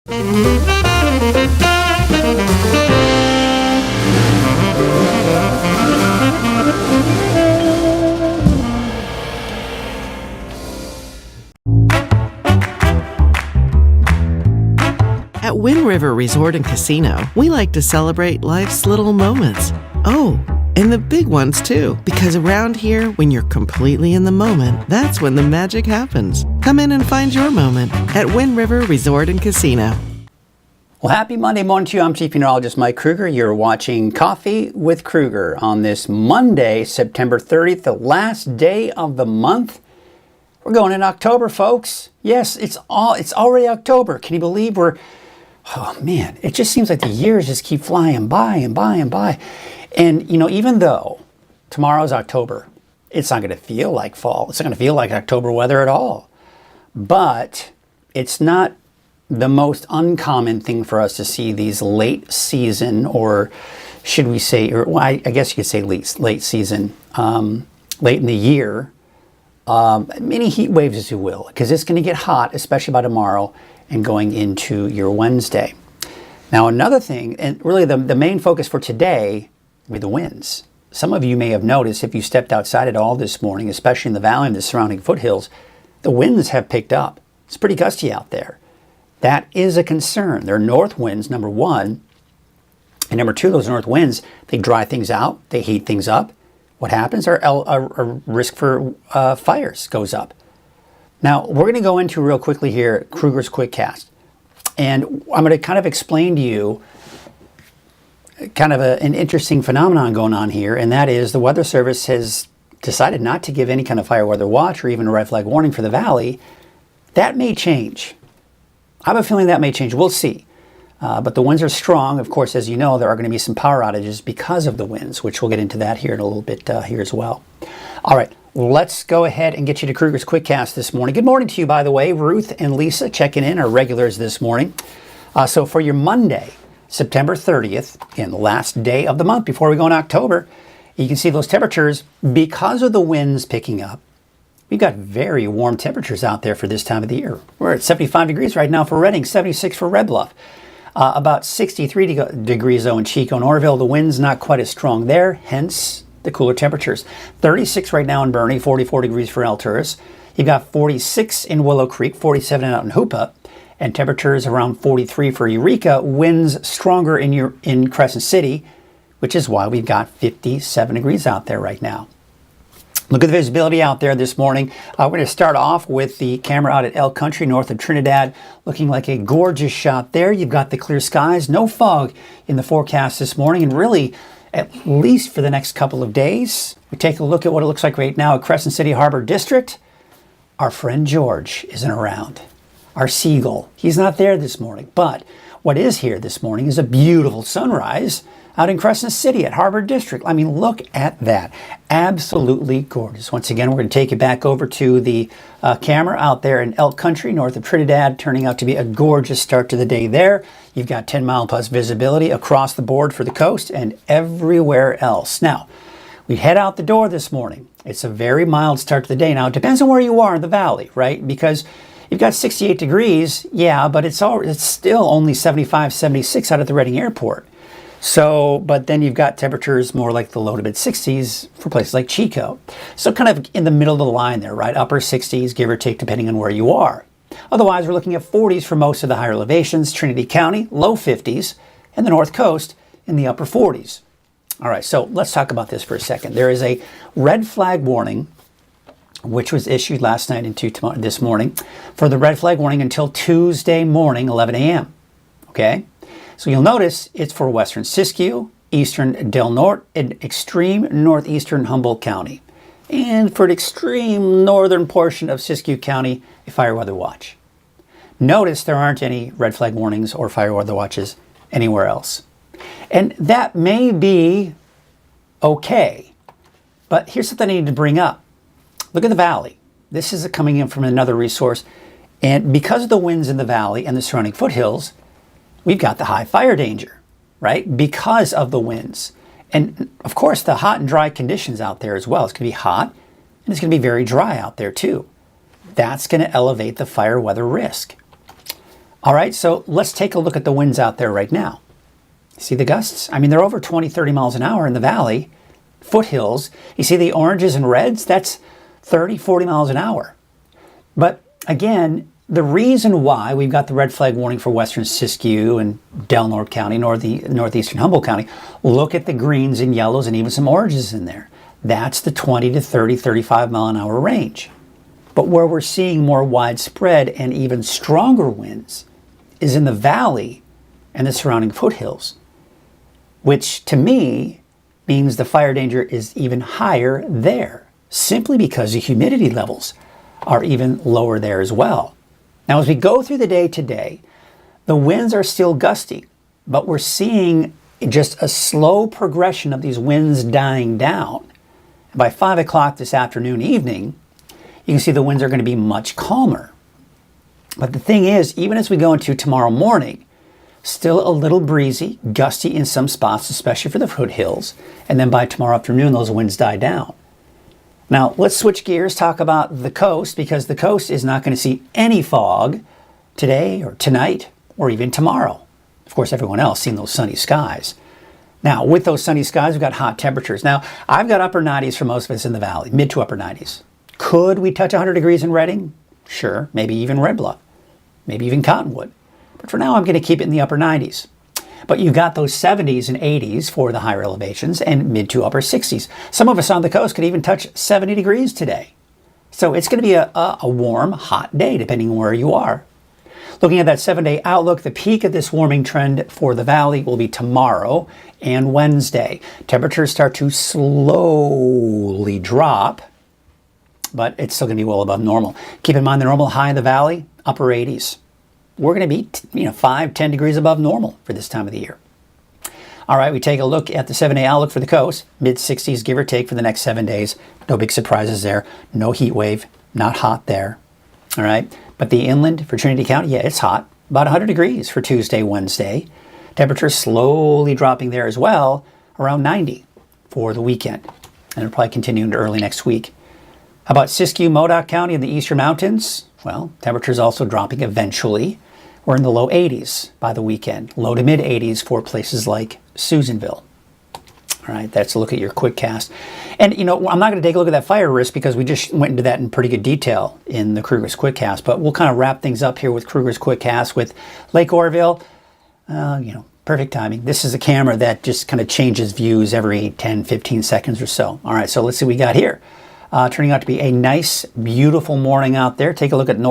At Wind River Resort and Casino, we like to celebrate life's little moments. Oh, and the big ones too. Because around here, when you're completely in the moment, that's when the magic happens. Come in and find your moment at Wind River Resort and Casino. Well, happy Monday morning to you. I'm Chief Meteorologist Mike Krueger. You're watching Coffee with Krueger on this Monday, September 30th, the last day of the month. We're going in October, folks. Yes, it's already October. Can you believe oh man, it just seems like the years just keep flying by and by and by. And, you know, even though tomorrow's October, it's not going to feel like fall. It's not going to feel like October weather at all. But it's not the most uncommon thing for us to see these late season, or should we say, I guess you could say late season, late in the year, mini heat waves, as you will, because it's going to get hot, especially by tomorrow and going into your Wednesday. Now, another thing, and really the main focus for today, will be the winds. Some of you may have noticed if you stepped outside at all this morning, especially in the valley and the surrounding foothills, the winds have picked up. It's pretty gusty out there. That is a concern. They're north winds, number one. And number two, those north winds, they dry things out, they heat things up. What happens? Our risk for fires goes up. Now, we're going to go into real quickly here, Krueger's Quickcast. And I'm going to kind of explain to you kind of an interesting phenomenon going on here, and that is the Weather Service has decided not to give any kind of fire weather watch or even a red flag warning for the valley. That may change. I have a feeling that may change. We'll see. But the winds are strong. Of course, as you know, there are going to be some power outages because of the winds, which we'll get into that here in a little bit here as well. All right. Let's go ahead and get you to Krueger's Quickcast this morning. Good morning to you, by the way. Ruth and Lisa checking in, our regulars this morning. So for your Monday, September 30th, again, the last day of the month before we go in October, you can see those temperatures, because of the winds picking up, we've got very warm temperatures out there for this time of the year. We're at 75 degrees right now for Redding, 76 for Red Bluff. About 63 degrees though in Chico and Orville. The wind's not quite as strong there, hence the cooler temperatures. 36 right now in Bernie, 44 degrees for Alturas. You've got 46 in Willow Creek, 47 out in Hoopa, and temperatures around 43 for Eureka. Winds stronger in Crescent City, which is why we've got 57 degrees out there right now. Look at the visibility out there this morning. We're going to start off with the camera out at Elk Country, north of Trinidad, looking like a gorgeous shot there. You've got the clear skies, no fog in the forecast this morning, and really, at least for the next couple of days. We take a look at what it looks like right now at Crescent City Harbor District. Our friend George isn't around. Our seagull, he's not there this morning. But what is here this morning is a beautiful sunrise out in Crescent City at Harbor District. I mean, look at that. Absolutely gorgeous. Once again, we're going to take you back over to the camera out there in Elk Country, north of Trinidad, turning out to be a gorgeous start to the day there. You've got 10-mile plus visibility across the board for the coast and everywhere else. Now, we head out the door this morning. It's a very mild start to the day. Now, it depends on where you are in the valley, right? Because you've got 68 degrees, yeah, but it's still only 75, 76 out at the Redding Airport. So, but then you've got temperatures more like the low to mid 60s for places like Chico. So kind of in the middle of the line there, right? Upper 60s, give or take, depending on where you are. Otherwise, we're looking at 40s for most of the higher elevations. Trinity County, low 50s, and the North Coast in the upper 40s. All right, so let's talk about this for a second. There is a red flag warning, which was issued last night into this morning, for the red flag warning until Tuesday morning, 11 a.m. Okay? So you'll notice it's for western Siskiyou, eastern Del Norte, and extreme northeastern Humboldt County. And for an extreme northern portion of Siskiyou County, a fire weather watch. Notice there aren't any red flag warnings or fire weather watches anywhere else. And that may be okay, but here's something I need to bring up. Look at the valley. This is coming in from another resource. And because of the winds in the valley and the surrounding foothills, we've got the high fire danger, right? Because of the winds. And of course, the hot and dry conditions out there as well. It's going to be hot and it's going to be very dry out there too. That's going to elevate the fire weather risk. All right, so let's take a look at the winds out there right now. See the gusts? I mean, they're over 20, 30 miles an hour in the valley, foothills. You see the oranges and reds? That's 30, 40 miles an hour. But again, the reason why we've got the red flag warning for western Siskiyou and Del Norte County, northeastern Humboldt County, look at the greens and yellows and even some oranges in there. That's the 20 to 30, 35 mile an hour range. But where we're seeing more widespread and even stronger winds is in the valley and the surrounding foothills, which to me means the fire danger is even higher there, simply because the humidity levels are even lower there as well. Now, as we go through the day today, the winds are still gusty, but we're seeing just a slow progression of these winds dying down. And by 5 o'clock this afternoon, evening, you can see the winds are going to be much calmer. But the thing is, even as we go into tomorrow morning, still a little breezy, gusty in some spots, especially for the foothills. And then by tomorrow afternoon, those winds die down. Now, let's switch gears, talk about the coast, because the coast is not going to see any fog today or tonight or even tomorrow. Of course, everyone else seeing those sunny skies. Now, with those sunny skies, we've got hot temperatures. Now, I've got upper 90s for most of us in the valley, mid to upper 90s. Could we touch 100 degrees in Redding? Sure, maybe even Red Bluff, maybe even Cottonwood. But for now, I'm going to keep it in the upper 90s. But you've got those 70s and 80s for the higher elevations and mid to upper 60s. Some of us on the coast could even touch 70 degrees today. So it's going to be a warm, hot day, depending on where you are. Looking at that 7-day outlook, the peak of this warming trend for the valley will be tomorrow and Wednesday. Temperatures start to slowly drop, but it's still going to be well above normal. Keep in mind the normal high in the valley, upper 80s. We're going to be 5, 10 degrees above normal for this time of the year. All right, we take a look at the 7-day outlook for the coast. Mid-60s, give or take, for the next 7 days. No big surprises there. No heat wave. Not hot there. All right, but the inland for Trinity County, yeah, it's hot. About 100 degrees for Tuesday, Wednesday. Temperatures slowly dropping there as well, around 90 for the weekend. And it'll probably continue into early next week. How about Siskiyou, Modoc County and the eastern mountains? Well, temperatures also dropping eventually. We're in the low 80s by the weekend, low to mid 80s for places like Susanville. All right, that's a look at your quick cast. And, I'm not going to take a look at that fire risk because we just went into that in pretty good detail in the Krueger's quick cast. But we'll kind of wrap things up here with Krueger's quick cast with Lake Oroville. Perfect timing. This is a camera that just kind of changes views every 10, 15 seconds or so. All right, so let's see what we got here. Turning out to be a nice, beautiful morning out there. Take a look at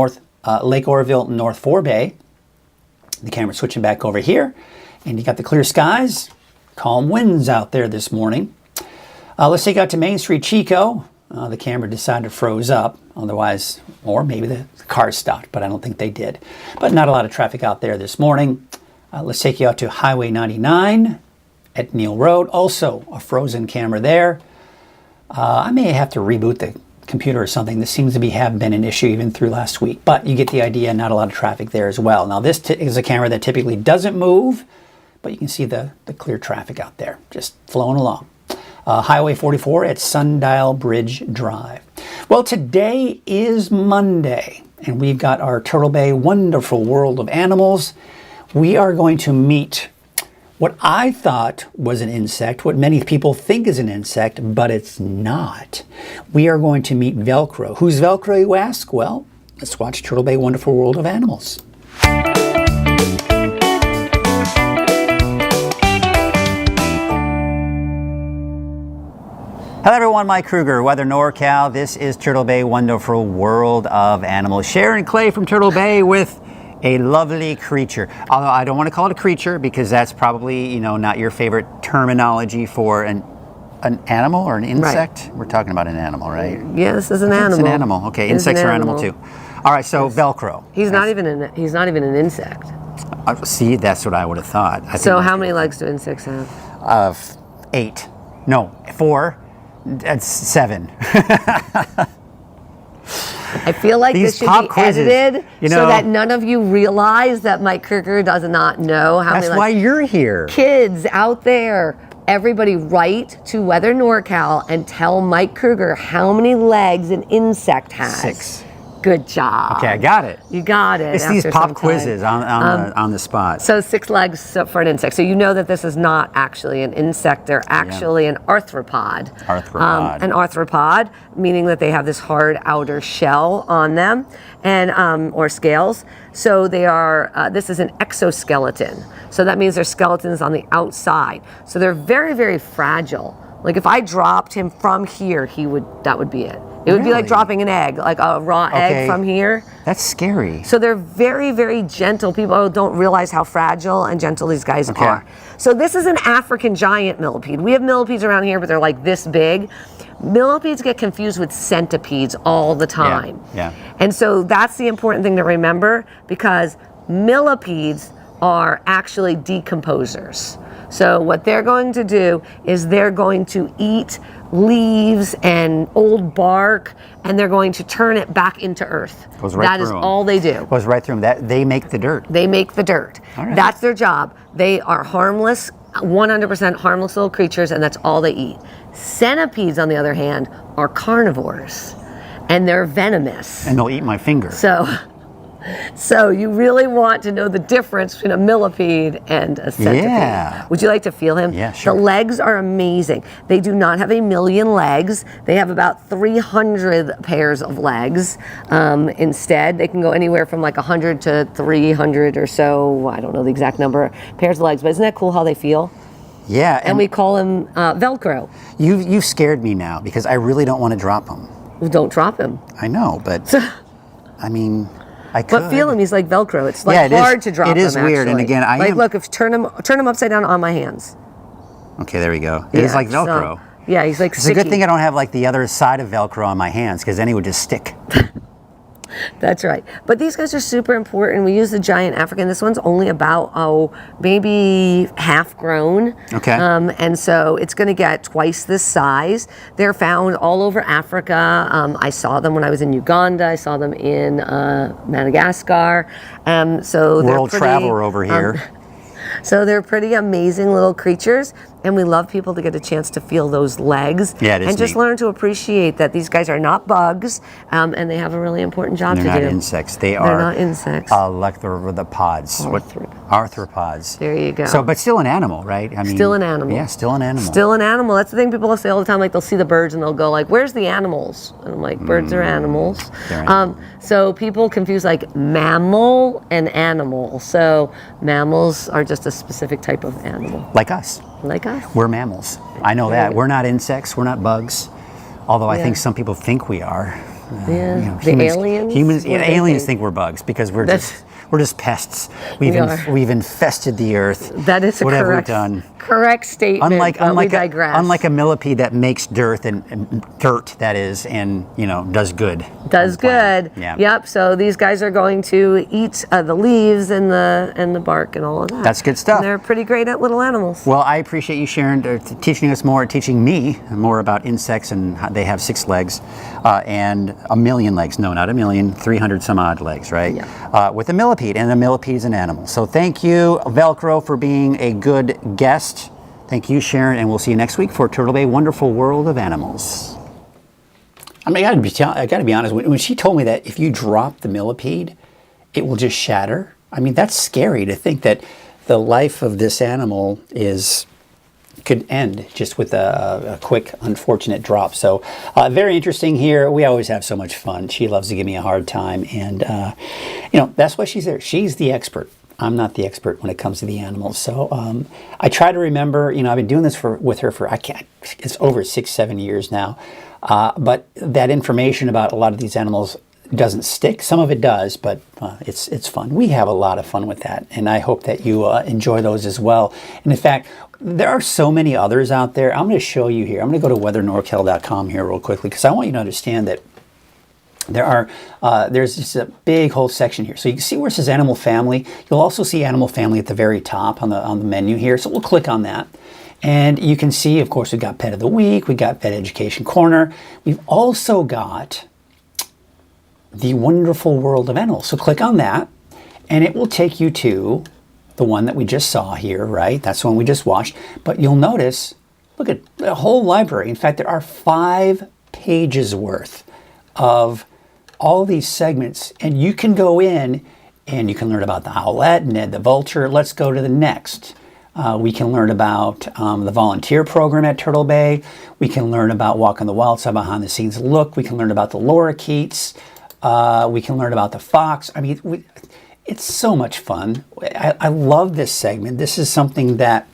Lake Oroville, North Forebay. The camera's switching back over here, and you got the clear skies, calm winds out there this morning. Let's take out to Main Street, Chico. The camera decided to froze up, otherwise, or maybe the car stopped, but I don't think they did. But not a lot of traffic out there this morning. Let's take you out to Highway 99 at Neal Road. Also, a frozen camera there. I may have to reboot the computer or something. This seems to have been an issue even through last week, but you get the idea. Not a lot of traffic there as well. Now this is a camera that typically doesn't move, but you can see the clear traffic out there just flowing along. Highway 44 at Sundial Bridge Drive. Well, today is Monday and we've got our Turtle Bay Wonderful World of Animals. We are going to meet what I thought was an insect, what many people think is an insect, but it's not. We are going to meet Velcro. Who's Velcro, you ask? Well, let's watch Turtle Bay Wonderful World of Animals. Hello everyone, Mike Krueger, Weather NorCal. This is Turtle Bay Wonderful World of Animals. Sharon Clay from Turtle Bay with a lovely creature. Although I don't want to call it a creature because that's probably, not your favorite terminology for an animal or an insect. Right. We're talking about an animal, right? Yeah, this is an animal. It's an animal. Okay, insects are animal too. All right, so Velcro. He's not even an insect. See, that's what I would have thought. So how many legs do insects have? 8. No, 4. That's 7. I feel like this should be edited so that none of you realize that Mike Krueger does not know how many. That's why you're here. Kids out there, everybody write to Weather NorCal and tell Mike Krueger how many legs an insect has. 6. Good job. Okay, I got it. You got it. It's these pop quizzes on the spot. So 6 legs for an insect. So you know that this is not actually an insect. They're actually an arthropod. An arthropod, meaning that they have this hard outer shell on them, and or scales. So they are. This is an exoskeleton. So that means their skeleton is on the outside. So they're very, very fragile. Like if I dropped him from here, that would be it. It would be like dropping an egg, like a raw egg from here. That's scary. So they're very, very gentle. People don't realize how fragile and gentle these guys are. So this is an African giant millipede. We have millipedes around here, but they're like this big. Millipedes get confused with centipedes all the time. Yeah. And so that's the important thing to remember, because millipedes are actually decomposers. So what they're going to do is they're going to eat leaves and old bark, and they're going to turn it back into earth. That is all they do. Goes right through them. They make the dirt. They make the dirt. All right. That's their job. They are harmless, 100% harmless little creatures, and that's all they eat. Centipedes, on the other hand, are carnivores, and they're venomous. And they'll eat my finger. So you really want to know the difference between a millipede and a centipede. Yeah. Would you like to feel him? Yeah, sure. The legs are amazing. They do not have 1,000,000 legs. They have about 300 pairs of legs. Instead, they can go anywhere from like 100 to 300 or so. I don't know the exact number pairs of legs, but isn't that cool how they feel? Yeah. And we call them Velcro. You've scared me now, because I really don't want to drop him. Well, don't drop him. I know, but I mean, I could. But feel him, he's like Velcro. It's like hard to drop him. It is weird, and again, look, if turn him upside down on my hands. Okay, there we go. It is like Velcro. So, he's like sticky. It's a good thing I don't have like the other side of Velcro on my hands, because then he would just stick. That's right. But these guys are super important. We use the giant African. This one's only about, maybe half grown. Okay. And so it's going to get twice this size. They're found all over Africa. I saw them when I was in Uganda. I saw them in Madagascar. So World traveler over here. So they're pretty amazing little creatures, and we love people to get a chance to feel those legs. Yeah, it is and just neat. learn to appreciate that these guys are not bugs, and they have a really important job to do. They're not insects. They're not insects. Arthropods. Arthropods. There you go. So, but still an animal, right? I mean, still an animal. Yeah, still an animal. Still an animal. That's the thing people say all the time. Like they'll see the birds and they'll go like, "Where's the animals?" And I'm like, "Birds are animals." So people confuse like mammal and animal. So mammals are just a specific type of animal. Like us. Like us. We're mammals. I know that. We're not insects. We're not bugs. Although I think some people think we are. Aliens think we're bugs, because we're just pests. We've infested the earth. That is a correct statement. We digress. Unlike a millipede that makes dirt and dirt, that is, and does good. Does good. Yeah. Yep. So these guys are going to eat the leaves and the bark and all of that. That's good stuff. And they're pretty great at little animals. Well, I appreciate you sharing, teaching me more about insects, and how they have 6 legs and 1,000,000 legs. No, not 1,000,000. 300 some odd legs, right? Yeah. With a millipede, and a millipede is an animal. So thank you, Velcro, for being a good guest. Thank you, Sharon, and we'll see you next week for Turtle Bay Wonderful World of Animals. I mean, I got to be honest. When she told me that if you drop the millipede, it will just shatter. I mean, that's scary to think that the life of this animal could end just with a quick, unfortunate drop. So very interesting here. We always have so much fun. She loves to give me a hard time, and that's why she's there. She's the expert. I'm not the expert when it comes to the animals. So I try to remember, I've been doing this with her for, it's over 6-7 years now. But that information about a lot of these animals doesn't stick. Some of it does, but it's fun. We have a lot of fun with that, and I hope that you enjoy those as well. And in fact, there are so many others out there. I'm going to show you here. I'm going to go to weathernorcal.com here real quickly, because I want you to understand that there's just a big whole section here. So you can see where it says Animal Family. You'll also see Animal Family at the very top on the menu here. So we'll click on that. And you can see, of course, we've got Pet of the Week. We've got Pet Education Corner. We've also got the Wonderful World of Animals. So click on that, and it will take you to the one that we just saw here, right? That's the one we just watched. But you'll notice, look at the whole library. In fact, there are 5 pages worth of all these segments, and you can go in and you can learn about the Owlette, Ned the Vulture. Let's go to the next. We can learn about the volunteer program at Turtle Bay. We can learn about Walking the Wild Side behind the scenes look. We can learn about the lorikeets. We can learn about the fox. I mean, it's so much fun. I love this segment. This is something that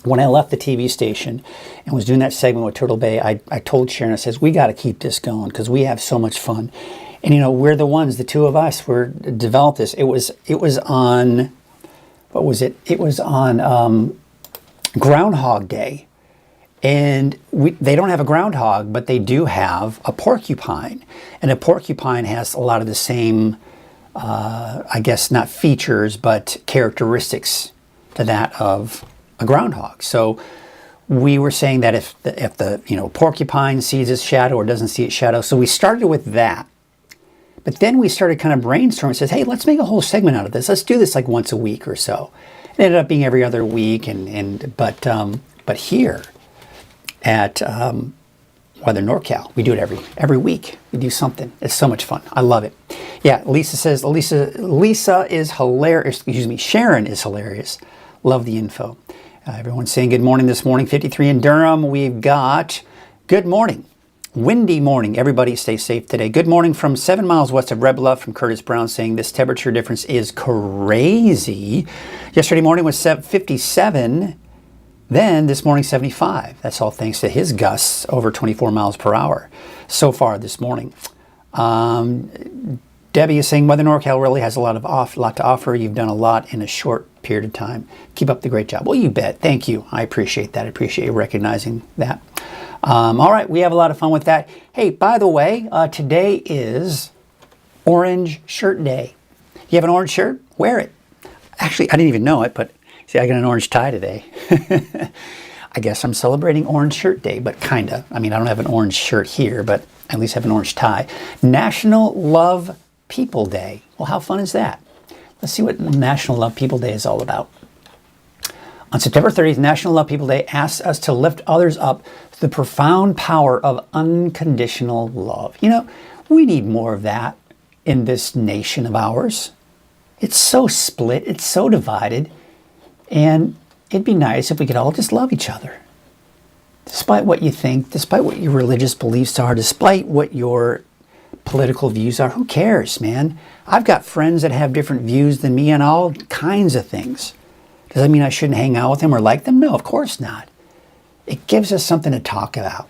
when I left the TV station and was doing that segment with Turtle Bay, I told Sharon, I says, we got to keep this going because we have so much fun. And, you know, we're the ones, the two of us, developed this. It was on, what was it? It was on Groundhog Day. And they don't have a groundhog, but they do have a porcupine. And a porcupine has a lot of the same, I guess, not features, but characteristics to that of a groundhog. So we were saying that if the porcupine sees its shadow or doesn't see its shadow. So we started with that. But then we started kind of brainstorming and says, hey, let's make a whole segment out of this. Let's do this like once a week or so. It ended up being every other week, but here at Weather NorCal, we do it every week. We do something. It's so much fun. I love it. Yeah, Lisa says, Lisa is hilarious. Excuse me, Sharon is hilarious. Love the info. Everyone's saying good morning this morning. 53 in Durham. We've got good morning. Windy morning. Everybody stay safe today. Good morning from 7 miles west of Red Bluff from Curtis Brown saying this temperature difference is crazy. Yesterday morning was 57. Then this morning 75. That's all thanks to his gusts over 24 miles per hour so far this morning. Debbie is saying Weather NorCal really has a lot to offer. You've done a lot in a short period of time. Keep up the great job. Well, you bet. Thank you. I appreciate that. I appreciate you recognizing that. All right, we have a lot of fun with that. Hey, by the way, today is Orange Shirt Day. You have an orange shirt? Wear it. Actually, I didn't even know it, but see, I got an orange tie today. I guess I'm celebrating Orange Shirt Day, but kinda. I mean, I don't have an orange shirt here, but I at least have an orange tie. National Love People Day. Well, how fun is that? Let's see what National Love People Day is all about. On September 30th, National Love People Day asks us to lift others up to the profound power of unconditional love. You know, we need more of that in this nation of ours. It's so split, it's so divided, and it'd be nice if we could all just love each other. Despite what you think, despite what your religious beliefs are, despite what your political views are, who cares, man? I've got friends that have different views than me on all kinds of things. Does that mean I shouldn't hang out with them or like them? No, of course not. It gives us something to talk about.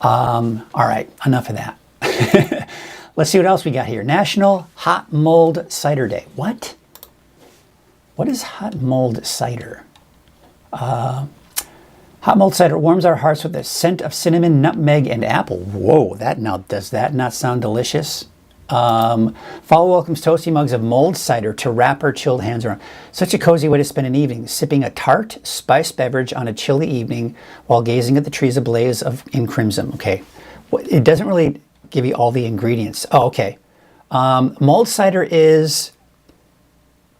All right, enough of that. Let's see what else we got here. National Hot Mulled Cider Day. What? What is hot mulled cider? Hot mulled cider warms our hearts with the scent of cinnamon, nutmeg, and apple. Whoa, does that not sound delicious? Follow welcomes toasty mugs of mulled cider to wrap her chilled hands around. Such a cozy way to spend an evening, sipping a tart, spiced beverage on a chilly evening while gazing at the trees ablaze in crimson. Okay, it doesn't really give you all the ingredients. Oh, okay. Mulled cider is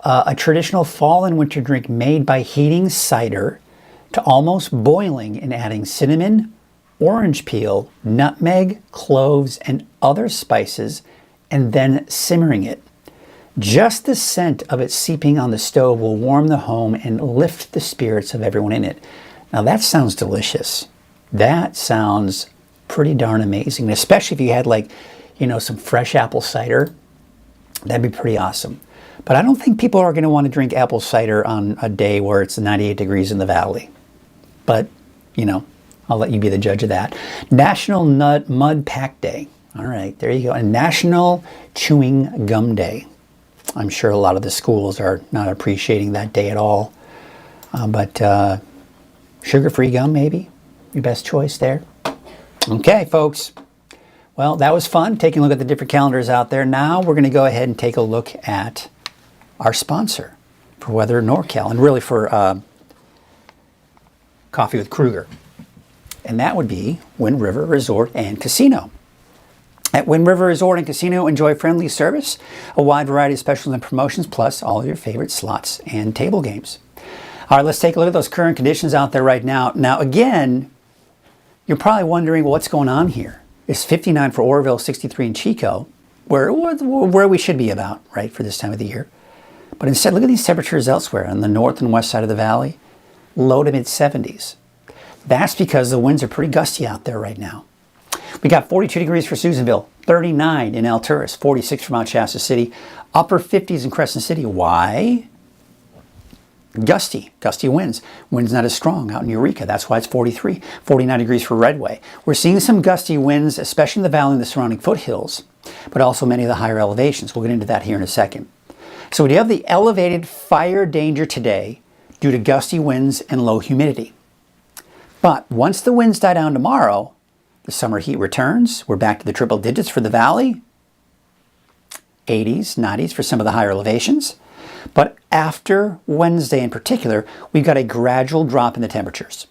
a traditional fall and winter drink made by heating cider to almost boiling and adding cinnamon, orange peel, nutmeg, cloves, and other spices, and then simmering it. Just the scent of it seeping on the stove will warm the home and lift the spirits of everyone in it. Now that sounds delicious. That sounds pretty darn amazing, especially if you had some fresh apple cider. That'd be pretty awesome. But I don't think people are going to want to drink apple cider on a day where it's 98 degrees in the valley. But, I'll let you be the judge of that. National Nut Mud Pack Day. All right, there you go. And National Chewing Gum Day. I'm sure a lot of the schools are not appreciating that day at all. But sugar-free gum, maybe? Your best choice there. Okay, folks. Well, that was fun, taking a look at the different calendars out there. Now we're going to go ahead and take a look at our sponsor for Weather NorCal, and really for Coffee with Krueger. And that would be Wind River Resort and Casino. At Wind River Resort and Casino, enjoy friendly service, a wide variety of specials and promotions, plus all of your favorite slots and table games. All right, let's take a look at those current conditions out there right now. Now, again, you're probably wondering, well, what's going on here? It's 59 for Oroville, 63 in Chico, where we should be about, right, for this time of the year. But instead, look at these temperatures elsewhere on the north and west side of the valley, low to mid 70s. That's because the winds are pretty gusty out there right now. We got 42 degrees for Susanville, 39 in Alturas, 46 for Mount Shasta City, upper 50s in Crescent City. Why? Gusty winds. Wind's not as strong out in Eureka. That's why it's 43. 49 degrees for Redway. We're seeing some gusty winds, especially in the valley and the surrounding foothills, but also many of the higher elevations. We'll get into that here in a second. So we have the elevated fire danger today due to gusty winds and low humidity. But once the winds die down tomorrow, the summer heat returns. We're back to the triple digits for the valley. 80s, 90s for some of the higher elevations. But after Wednesday in particular, we've got a gradual drop in the temperatures.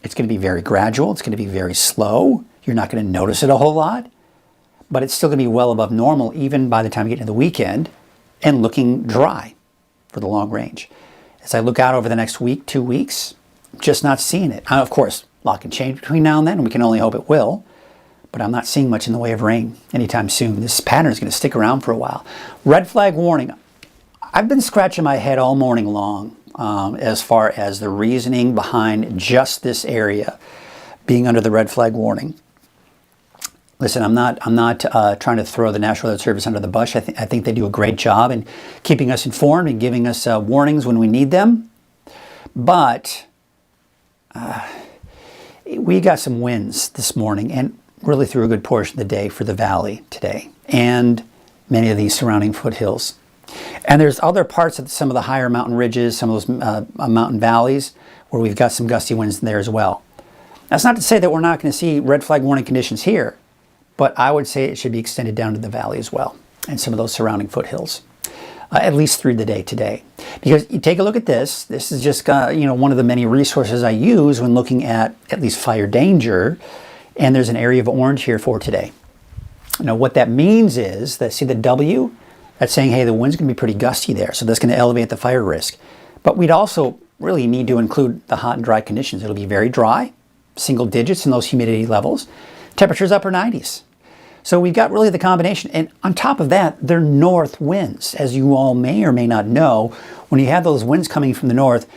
It's going to be very gradual. It's going to be very slow. You're not going to notice it a whole lot. But it's still going to be well above normal even by the time we get into the weekend and looking dry for the long range. As I look out over the next week, 2 weeks, just not seeing it. Of course, a lot can change between now and then, and we can only hope it will. But I'm not seeing much in the way of rain anytime soon. This pattern is going to stick around for a while. Red flag warning. I've been scratching my head all morning long as far as the reasoning behind just this area being under the red flag warning. Listen, I'm not trying to throw the National Weather Service under the bus. I think they do a great job in keeping us informed and giving us warnings when we need them. But we got some winds this morning and really through a good portion of the day for the valley today and many of these surrounding foothills. And there's other parts of some of the higher mountain ridges, some of those mountain valleys where we've got some gusty winds there as well. That's not to say that we're not going to see red flag warning conditions here, but I would say it should be extended down to the valley as well and some of those surrounding foothills, at least through the day today. Because you take a look at this. This is just one of the many resources I use when looking at least fire danger, and there's an area of orange here for today. Now what that means is that, see the W? That's saying, hey, the wind's going to be pretty gusty there, so that's going to elevate the fire risk. But we'd also really need to include the hot and dry conditions. It'll be very dry, single digits in those humidity levels, temperatures upper 90s. So we've got really the combination. And on top of that, they're north winds. As you all may or may not know, when you have those winds coming from the north,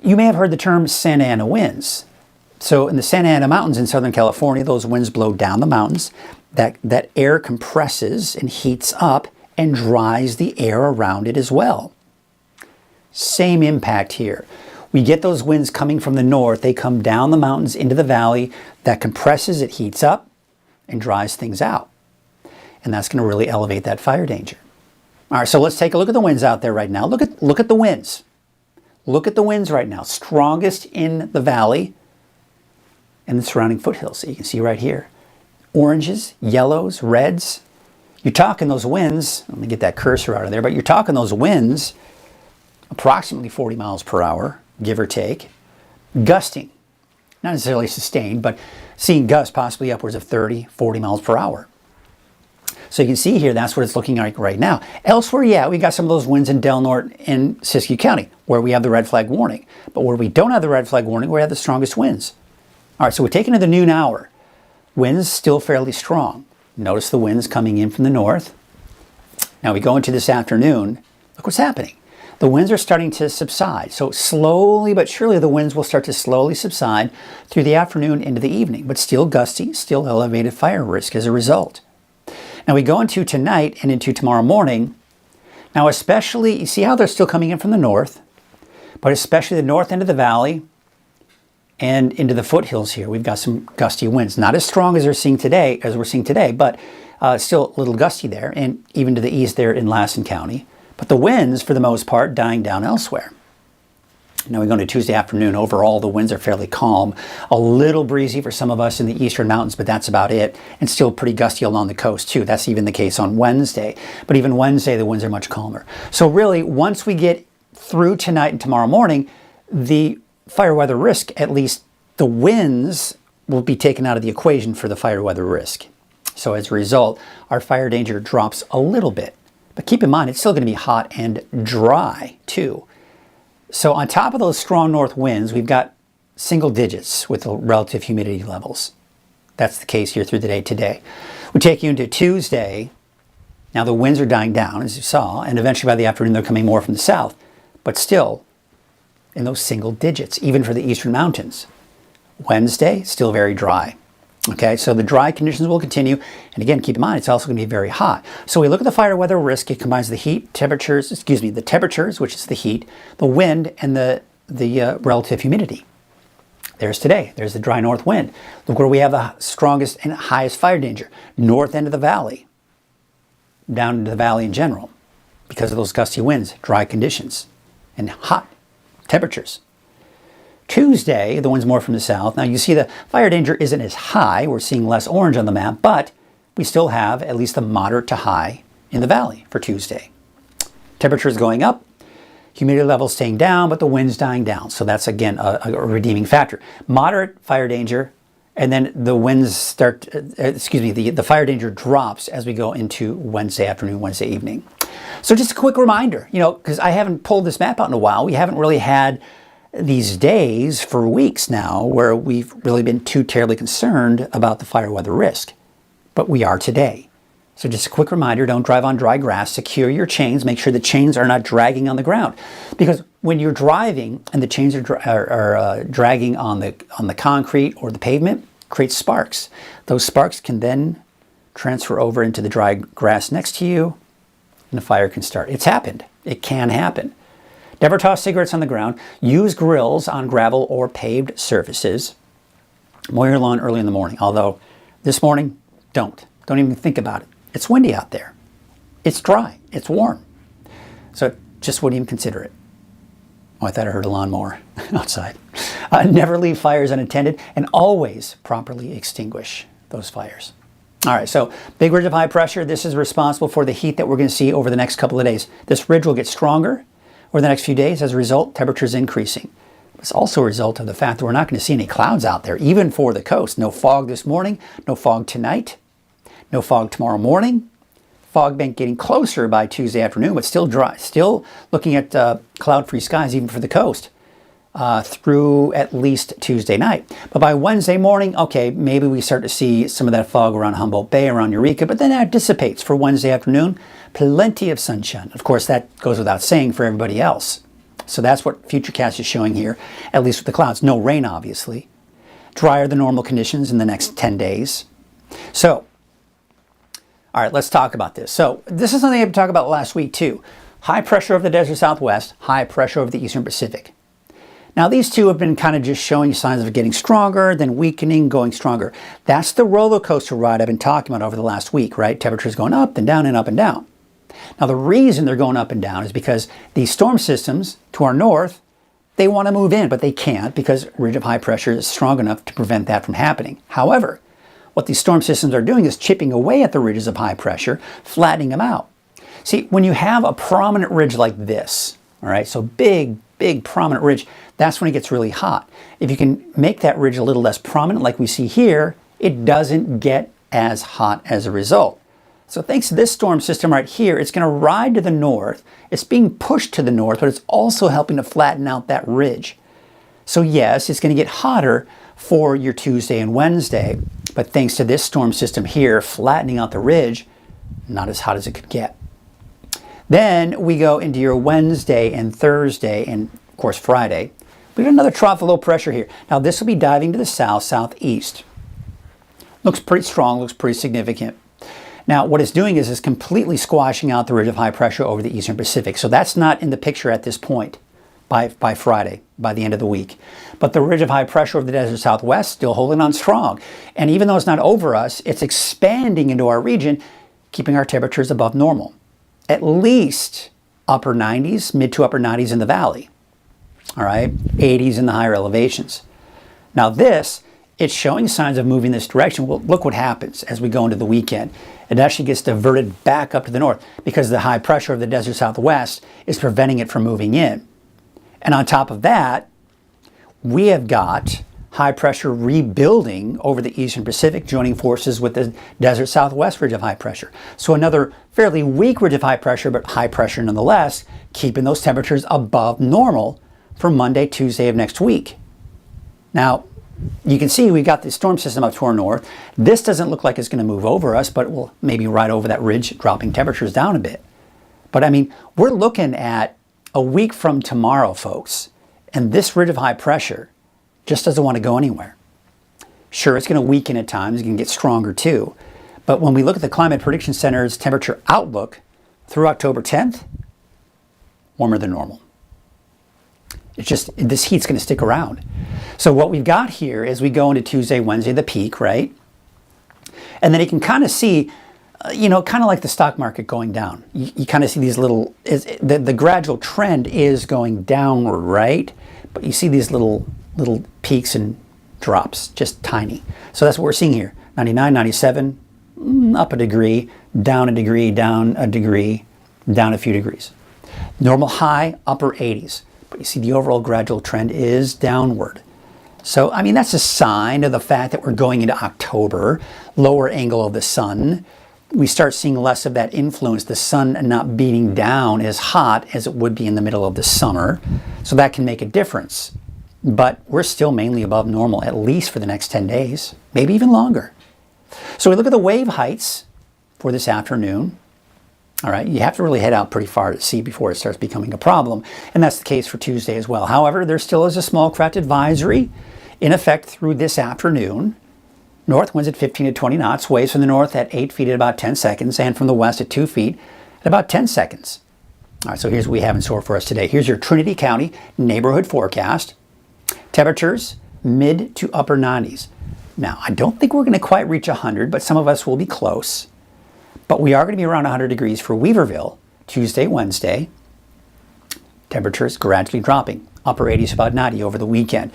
you may have heard the term Santa Ana winds. So in the Santa Ana Mountains in Southern California, those winds blow down the mountains. That air compresses and heats up and dries the air around it as well. Same impact here. We get those winds coming from the north. They come down the mountains into the valley. That compresses, it heats up and dries things out. And that's going to really elevate that fire danger. All right, so let's take a look at the winds out there right now. Look at the winds. Look at the winds right now. Strongest in the valley and the surrounding foothills. So you can see right here. Oranges, yellows, reds. You're talking those winds, let me get that cursor out of there, but you're talking those winds approximately 40 miles per hour, give or take, gusting. Not necessarily sustained, but seeing gusts possibly upwards of 30, 40 miles per hour. So you can see here, that's what it's looking like right now. Elsewhere, yeah, we got some of those winds in Del Norte and Siskiyou County, where we have the red flag warning. But where we don't have the red flag warning, we have the strongest winds. All right, so we're taking to the noon hour. Winds still fairly strong. Notice the winds coming in from the north. Now we go into this afternoon. Look what's happening. The winds are starting to subside. So slowly but surely the winds will start to slowly subside through the afternoon into the evening, but still gusty, still elevated fire risk as a result. Now we go into tonight and into tomorrow morning. Now especially, you see how they're still coming in from the north, but especially the north end of the valley and into the foothills here. We've got some gusty winds. Not as strong as we're seeing today, but still a little gusty there, and even to the east there in Lassen County. But the winds, for the most part, dying down elsewhere. Now we go into Tuesday afternoon. Overall, the winds are fairly calm. A little breezy for some of us in the eastern mountains, but that's about it. And still pretty gusty along the coast, too. That's even the case on Wednesday. But even Wednesday, the winds are much calmer. So really, once we get through tonight and tomorrow morning, the fire weather risk, at least the winds, will be taken out of the equation for the fire weather risk. So as a result, our fire danger drops a little bit. But keep in mind, it's still going to be hot and dry, too. So on top of those strong north winds, we've got single digits with the relative humidity levels. That's the case here through the day today. We take you into Tuesday. Now the winds are dying down, as you saw, and eventually by the afternoon they're coming more from the south, but still in those single digits, even for the eastern mountains. Wednesday, still very dry. Okay, so the dry conditions will continue. And again, keep in mind, it's also going to be very hot. So we look at the fire weather risk. It combines the heat, the temperatures, which is the heat, the wind, and the relative humidity. There's today. There's the dry north wind. Look where we have the strongest and highest fire danger. North end of the valley, down into the valley in general, because of those gusty winds, dry conditions, and hot temperatures. Tuesday, the wind's more from the south. Now you see the fire danger isn't as high. We're seeing less orange on the map, but we still have at least the moderate to high in the valley for Tuesday. Temperatures going up, humidity levels staying down, but the wind's dying down. So that's, again, a redeeming factor. Moderate fire danger, and then the winds start, the fire danger drops as we go into Wednesday afternoon, Wednesday evening. So just a quick reminder, because I haven't pulled this map out in a while. We haven't really had these days for weeks now where we've really been too terribly concerned about the fire weather risk. But we are today. So just a quick reminder, don't drive on dry grass. Secure your chains. Make sure the chains are not dragging on the ground. Because when you're driving and the chains are dragging on the concrete or the pavement, creates sparks. Those sparks can then transfer over into the dry grass next to you, and the fire can start. It's happened. It can happen. Never toss cigarettes on the ground. Use grills on gravel or paved surfaces. Mow your lawn early in the morning. Although this morning, don't. Don't even think about it. It's windy out there. It's dry. It's warm. So just wouldn't even consider it. Oh, I thought I heard a lawnmower outside. Never leave fires unattended, and always properly extinguish those fires. All right, so big ridge of high pressure. This is responsible for the heat that we're going to see over the next couple of days. This ridge will get stronger over the next few days. As a result, temperatures increasing. It's also a result of the fact that we're not going to see any clouds out there, even for the coast. No fog this morning, no fog tonight, no fog tomorrow morning. Fog bank getting closer by Tuesday afternoon, but still dry. Still looking at cloud-free skies even for the coast through at least Tuesday night. But by Wednesday morning, okay, maybe we start to see some of that fog around Humboldt Bay, around Eureka, but then that dissipates for Wednesday afternoon. Plenty of sunshine. Of course, that goes without saying for everybody else. So that's what Futurecast is showing here, at least with the clouds. No rain, obviously. Drier than normal conditions in the next 10 days. So, all right, let's talk about this. So this is something I had to talk about last week too. High pressure over the desert Southwest, high pressure over the Eastern Pacific. Now these two have been kind of just showing signs of getting stronger, then weakening, going stronger. That's the roller coaster ride I've been talking about over the last week, right? Temperatures going up and down and up and down. Now the reason they're going up and down is because these storm systems to our north, they want to move in, but they can't because ridge of high pressure is strong enough to prevent that from happening. However, what these storm systems are doing is chipping away at the ridges of high pressure, flattening them out. See, when you have a prominent ridge like this, all right, so big prominent ridge, that's when it gets really hot. If you can make that ridge a little less prominent like we see here, it doesn't get as hot as a result. So thanks to this storm system right here, it's going to ride to the north. It's being pushed to the north, but it's also helping to flatten out that ridge. So yes, it's going to get hotter for your Tuesday and Wednesday, but thanks to this storm system here flattening out the ridge, not as hot as it could get. Then we go into your Wednesday and Thursday and of course Friday. We got another trough of low pressure here. Now this will be diving to the south, southeast. Looks pretty strong, looks pretty significant. Now what it's doing is it's completely squashing out the ridge of high pressure over the Eastern Pacific. So that's not in the picture at this point by Friday, by the end of the week. But the ridge of high pressure over the desert Southwest still holding on strong. And even though it's not over us, it's expanding into our region, keeping our temperatures above normal. At least upper 90s, mid to upper 90s in the valley. All right, 80s in the higher elevations. Now this, it's showing signs of moving this direction. Well, look what happens as we go into the weekend. It actually gets diverted back up to the north because the high pressure of the desert Southwest is preventing it from moving in. And on top of that, we have got high pressure rebuilding over the Eastern Pacific, joining forces with the desert Southwest ridge of high pressure. So another fairly weak ridge of high pressure, but high pressure nonetheless, keeping those temperatures above normal for Monday, Tuesday of next week. Now, you can see we've got the storm system up to our north. This doesn't look like it's going to move over us, but it will maybe ride over that ridge, dropping temperatures down a bit. But I mean, we're looking at a week from tomorrow, folks, and this ridge of high pressure just doesn't want to go anywhere. Sure, it's going to weaken at times, it's going to get stronger too. But when we look at the Climate Prediction Center's temperature outlook through October 10th, warmer than normal. It's just, this heat's going to stick around. So what we've got here is we go into Tuesday, Wednesday, the peak, right? And then you can kind of see, kind of like the stock market going down. You kind of see these little, the gradual trend is going downward, right? But you see these little peaks and drops, just tiny. So that's what we're seeing here. 99, 97, up a degree, down a degree, down a degree, down a few degrees. Normal high, upper 80s. But you see the overall gradual trend is downward. So, I mean, that's a sign of the fact that we're going into October, lower angle of the sun. We start seeing less of that influence, the sun not beating down as hot as it would be in the middle of the summer. So that can make a difference. But we're still mainly above normal, at least for the next 10 days, maybe even longer. So we look at the wave heights for this afternoon. All right, you have to really head out pretty far to see before it starts becoming a problem. And that's the case for Tuesday as well. However, there still is a small craft advisory in effect through this afternoon. North winds at 15 to 20 knots, waves from the north at 8 feet at about 10 seconds, and from the west at 2 feet at about 10 seconds. All right, so here's what we have in store for us today. Here's your Trinity County neighborhood forecast. Temperatures, mid to upper 90s. Now, I don't think we're going to quite reach 100, but some of us will be close. But we are going to be around 100 degrees for Weaverville, Tuesday, Wednesday. Temperatures gradually dropping, upper 80s, about 90 over the weekend.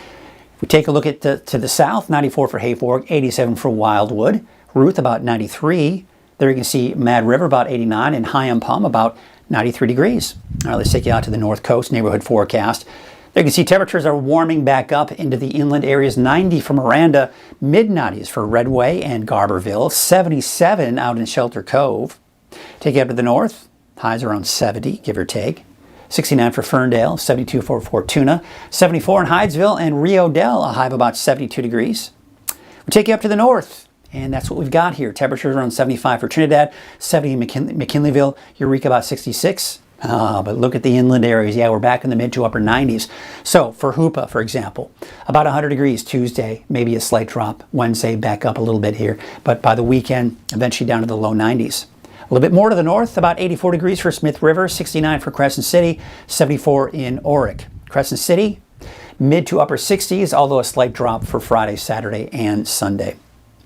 If we take a look at to the south, 94 for Hayfork, 87 for Wildwood. Ruth, about 93. There you can see Mad River, about 89, and Hyam about 93 degrees. All right, let's take you out to the north coast neighborhood forecast. There you can see temperatures are warming back up into the inland areas. 90 for Miranda, mid-90s for Redway and Garberville, 77 out in Shelter Cove. Take you up to the north, highs around 70, give or take. 69 for Ferndale, 72 for Fortuna, 74 in Hydesville and Rio Dell, a high of about 72 degrees. We take you up to the north, and that's what we've got here. Temperatures around 75 for Trinidad, 70 in McKinleyville, Eureka about 66. But look at the inland areas. Yeah, we're back in the mid to upper 90s. So for Hoopa, for example, about 100 degrees Tuesday, maybe a slight drop. Wednesday, back up a little bit here. But by the weekend, eventually down to the low 90s. A little bit more to the north, about 84 degrees for Smith River, 69 for Crescent City, 74 in Orick. Crescent City, mid to upper 60s, although a slight drop for Friday, Saturday, and Sunday.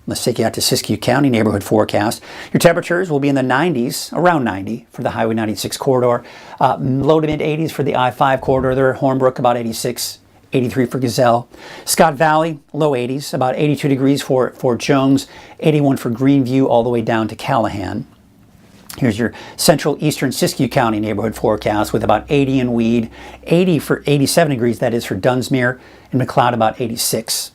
Let's take you out to Siskiyou County neighborhood forecast. Your temperatures will be in the 90s, around 90 for the Highway 96 corridor. Low to mid 80s for the I-5 corridor there. Hornbrook about 86, 83 for Gazelle. Scott Valley, low 80s, about 82 degrees for Jones, 81 for Greenview, all the way down to Callahan. Here's your central eastern Siskiyou County neighborhood forecast with about 80 in Weed, 87 degrees, that is for Dunsmuir, and McLeod about 86.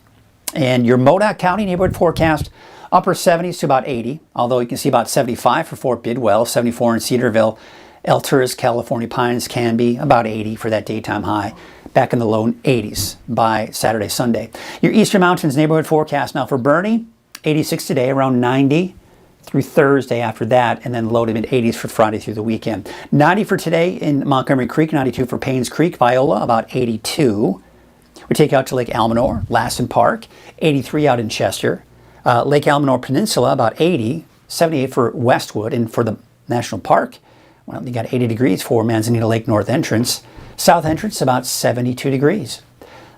And your Modoc County neighborhood forecast, upper 70s to about 80, although you can see about 75 for Fort Bidwell, 74 in Cedarville, Elters, California Pines, Canby, about 80 for that daytime high, back in the low 80s by Saturday, Sunday. Your Eastern Mountains neighborhood forecast now for Bernie, 86 today, around 90 through Thursday after that, and then low to mid 80s for Friday through the weekend. 90 for today in Montgomery Creek, 92 for Paynes Creek, Viola, about 82. We take out to Lake Almanor, Lassen Park, 83 out in Chester. Lake Almanor Peninsula, about 80, 78 for Westwood. And for the National Park, well, you got 80 degrees for Manzanita Lake North Entrance. South Entrance, about 72 degrees.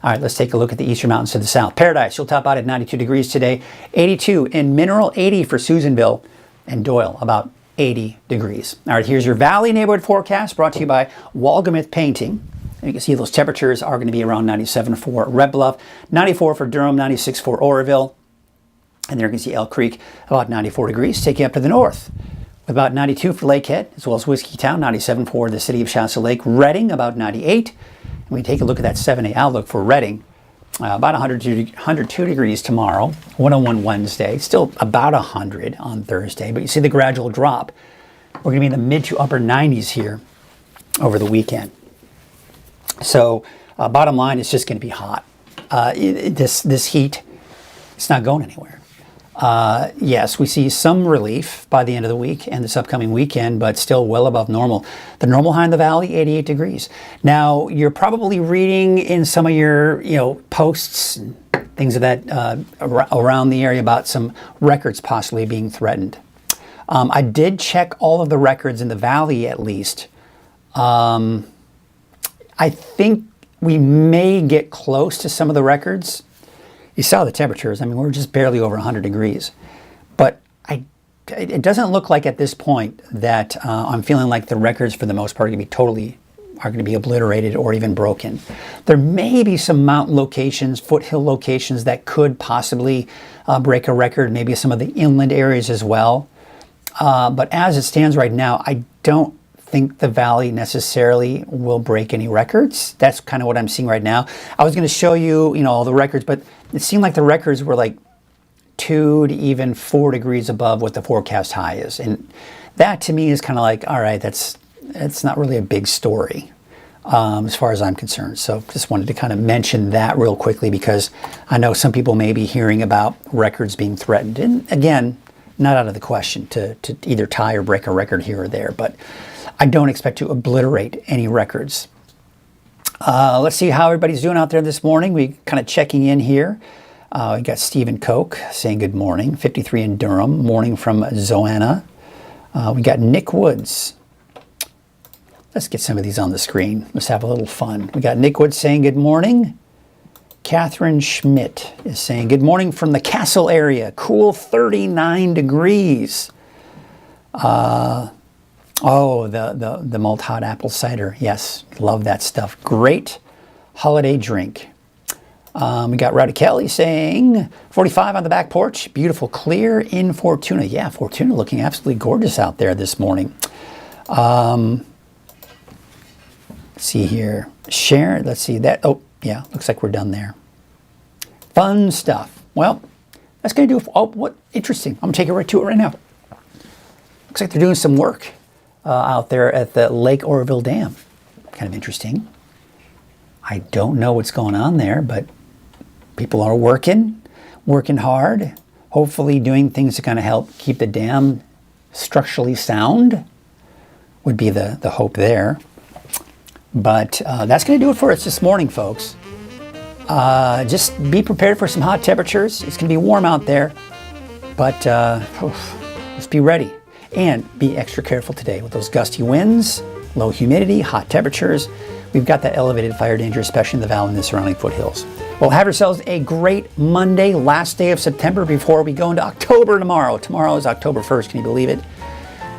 All right, let's take a look at the Eastern Mountains to the south. Paradise, you'll top out at 92 degrees today. 82 in Mineral, 80 for Susanville. And Doyle, about 80 degrees. All right, here's your Valley neighborhood forecast brought to you by Walgamith Painting. You can see those temperatures are going to be around 97 for Red Bluff, 94 for Durham, 96 for Oroville. And there you can see Elk Creek, about 94 degrees. Take you up to the north with about 92 for Lakehead, as well as Whiskeytown, 97 for the city of Shasta Lake. Redding, about 98. And we take a look at that 7-day outlook for Redding. About 102 degrees tomorrow, 101 Wednesday, still about 100 on Thursday. But you see the gradual drop. We're going to be in the mid to upper 90s here over the weekend. So bottom line, it's just going to be hot. this heat, it's not going anywhere. Yes, we see some relief by the end of the week and this upcoming weekend, but still well above normal. The normal high in the valley, 88 degrees. Now, you're probably reading in some of your, posts, and things of that around the area about some records possibly being threatened. I did check all of the records in the valley, at least. I think we may get close to some of the records. You saw the temperatures. I mean, we're just barely over 100 degrees. But it doesn't look like at this point that I'm feeling like the records for the most part are going to be obliterated or even broken. There may be some mountain locations, foothill locations that could possibly break a record, maybe some of the inland areas as well. But as it stands right now, I don't think the valley necessarily will break any records. That's kind of what I'm seeing right now. I was going to show you, all the records, but it seemed like the records were like 2 to even 4 degrees above what the forecast high is. And that to me is kind of like, all right, that's not really a big story as far as I'm concerned. So just wanted to kind of mention that real quickly because I know some people may be hearing about records being threatened. And again, not out of the question to either tie or break a record here or there, but I don't expect to obliterate any records. Let's see how everybody's doing out there this morning. We kind of checking in here. We got Stephen Koch saying good morning. 53 in Durham. Morning from Zoanna. We got Nick Woods. Let's get some of these on the screen. Let's have a little fun. We got Nick Woods saying good morning. Catherine Schmidt is saying good morning from the Castle area. Cool 39 degrees. The malt hot apple cider. Yes, love that stuff. Great holiday drink. We got Rowdy Kelly saying 45 on the back porch. Beautiful clear in Fortuna. Yeah, Fortuna looking absolutely gorgeous out there this morning. Let's see here. Sharon, let's see that. Oh, yeah, looks like we're done there. Fun stuff. Well, that's going to do it. Oh, what interesting. I'm going to take it right to it right now. Looks like they're doing some work out there at the Lake Oroville Dam. Kind of interesting. I don't know what's going on there, but people are working hard, hopefully doing things to kind of help keep the dam structurally sound would be the hope there. But that's going to do it for us this morning, folks. Just be prepared for some hot temperatures. It's going to be warm out there, but let's be ready. And be extra careful today with those gusty winds, low humidity, hot temperatures. We've got that elevated fire danger, especially in the valley and the surrounding foothills. Well, have yourselves a great Monday, last day of September before we go into October tomorrow. Tomorrow is October 1st, can you believe it?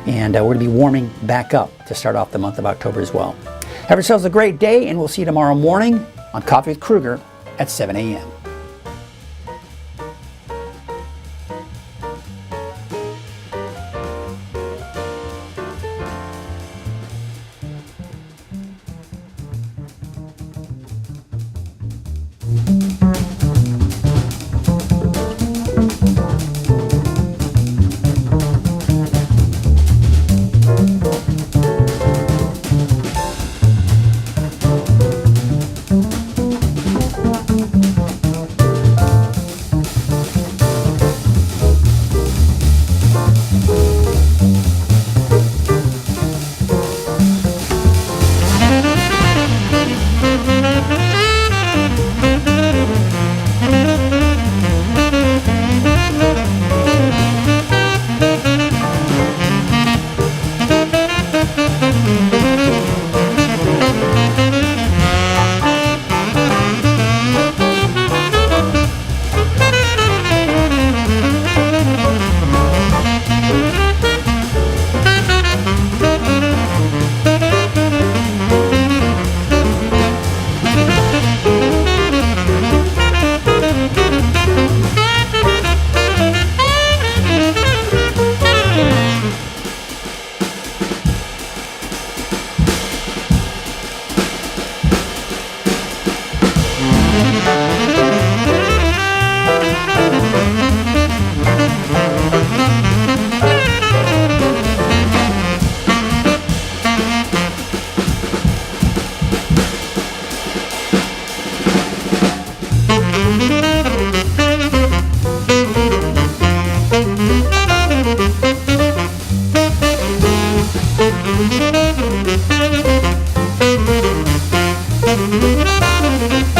And we're going to be warming back up to start off the month of October as well. Have yourselves a great day, and we'll see you tomorrow morning on Coffee with Krueger at 7 a.m. Bye.